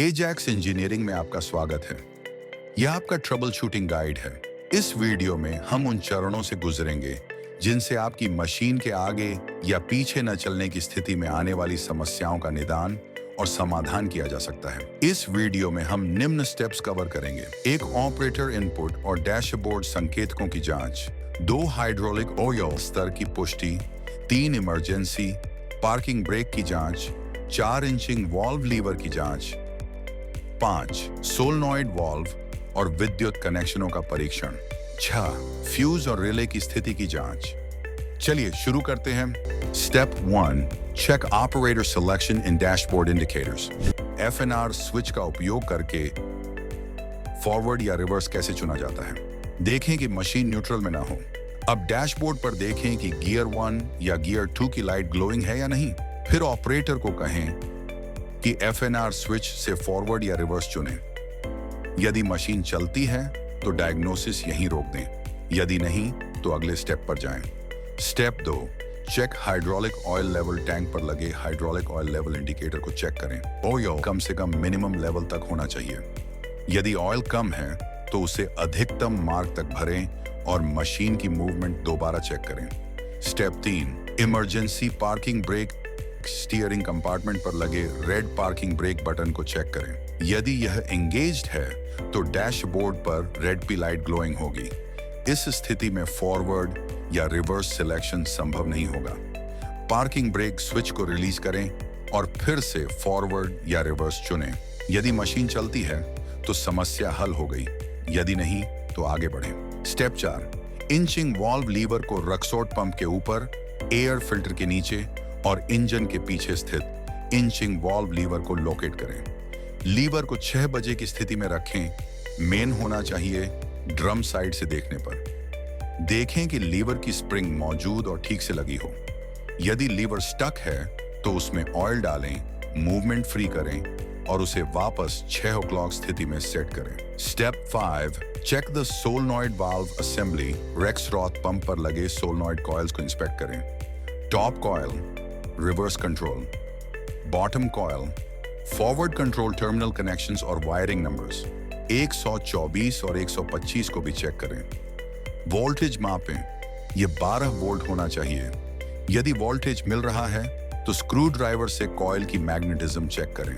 Ajax engineering में आपका स्वागत है। यह आपका ट्रबल शूटिंग गाइड है। इस वीडियो में हम उन चरणों से गुजरेंगे जिनसे आपकी मशीन के आगे या पीछे न चलने की स्थिति में आने वाली समस्याओं का निदान और समाधान किया जा सकता है। इस वीडियो में हम निम्न स्टेप्स कवर करेंगे: एक ऑपरेटर इनपुट और डैशबोर्ड संकेतकों की जांच, 2 हाइड्रोलिक ऑयल स्तर की पुष्टि, 3 इमरजेंसी पार्किंग ब्रेक की जांच, 4 इंचिंग वाल्व लीवर की जांच, 5 सोलनॉइड वाल्व और विद्युत कनेक्शनों का परीक्षण, 6 फ्यूज और रिले की स्थिति की जांच। चलिए शुरू करते हैं। Step 1, check operator selection in dashboard indicators. FNR switch का उपयोग करके फॉरवर्ड या रिवर्स कैसे चुना जाता है। देखें कि मशीन न्यूट्रल में ना हो। अब डैशबोर्ड पर देखें कि गियर 1 या गियर 2 की लाइट ग्लोइंग है या नहीं। फिर ऑपरेटर को कहें कि FNR स्विच से फॉरवर्ड या रिवर्स चुनें। यदि मशीन चलती है तो डायग्नोसिस यहीं रोक दें, यदि नहीं तो अगले स्टेप पर जाएं। Step 2, check hydraulic oil level. Tank पर लगे हाइड्रोलिक ऑयल लेवल इंडिकेटर को चेक करें। ऑयल कम से कम मिनिमम लेवल तक होना चाहिए। यदि ऑयल कम है तो उसे अधिकतम मार्क तक भरें और मशीन की मूवमेंट दोबारा चेक करें। Step 3, emergency parking brake. Steering compartment पर लगे रेड पार्किंग ब्रेक बटन को चेक करें। यदि यह एंगेज्ड है तो डैशबोर्ड पर रेड पी लाइट ग्लोइंग होगी। इस स्थिति में फॉरवर्ड या रिवर्स सिलेक्शन संभव नहीं होगा। पार्किंग ब्रेक स्विच को रिलीज करें और फिर से फॉरवर्ड या रिवर्स चुनें। यदि मशीन चलती है तो समस्या हल हो गई, यदि नहीं तो आगे बढ़ें। स्टेप 4, इंचिंग वाल्व लीवर को रक्सौट पंप के ऊपर, एयर फिल्टर के नीचे और इंजन के पीछे स्थित इंचिंग वाल्व लीवर को लोकेट करें। लीवर को 6 बजे की स्थिति में रखें। मेन होना चाहिए ड्रम साइड से देखने पर। देखें कि लीवर की स्प्रिंग मौजूद और ठीक से लगी हो। यदि लीवर स्टक है तो उसमें ऑयल डालें, मूवमेंट फ्री करें और उसे वापस 6 o'clock स्थिति में सेट करें। Step 5, check the solenoid valve assembly. Rexroth pump पर लगे सोलनॉइड कॉइल्स को इंस्पेक्ट करें। Top coil reverse control, bottom coil forward control terminal connections और वायरिंग नंबर्स 124 और 125 को भी चेक करें। वोल्टेज मापें, यह 12 वोल्ट होना चाहिए। यदि वोल्टेज मिल रहा है तो स्क्रू ड्राइवर से कॉइल की मैग्नेटिज्म चेक करें।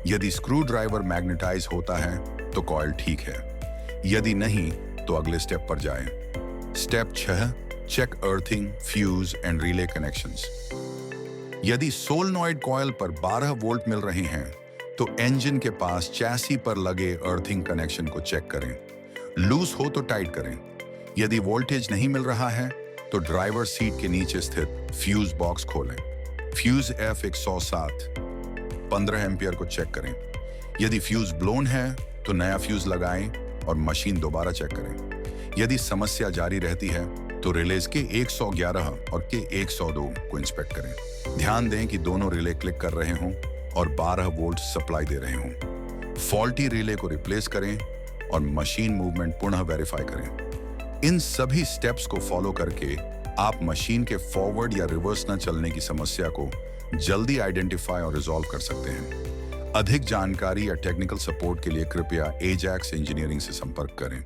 यदि स्क्रू ड्राइवर मैग्नेटाइज होता है तो कॉइल ठीक है, यदि नहीं तो अगले स्टेप पर जाएं। Step 6, check earthing, fuse and relay connections. यदि सोलनॉइड कॉइल पर 12 वोल्ट मिल रहे हैं तो इंजन के पास चैसी पर लगे अर्थिंग कनेक्शन को चेक करें। लूज हो तो टाइट करें। यदि वोल्टेज नहीं मिल रहा है तो ड्राइवर सीट के नीचे स्थित फ्यूज बॉक्स खोलें। फ्यूज F107 15 एम्पियर को चेक करें। यदि फ्यूज ब्लोन है तो नया फ्यूज लगाएं और मशीन दोबारा चेक करें। यदि समस्या जारी रहती है तो रिलेज के 111 और के 102 को इंस्पेक्ट करें। ध्यान दें कि दोनों रिले क्लिक कर रहे हों और 12 वोल्ट सप्लाई दे रहे हों। फॉल्टी रिले को रिप्लेस करें और मशीन मूवमेंट पुनः वेरीफाई करें। इन सभी स्टेप्स को फॉलो करके आप मशीन के फॉरवर्ड या रिवर्स न चलने की समस्या को जल्दी आइडेंटिफाई और रिजॉल्व कर सकते हैं। अधिक जानकारी या टेक्निकल सपोर्ट के लिए कृपया एजैक्स इंजीनियरिंग से संपर्क करें।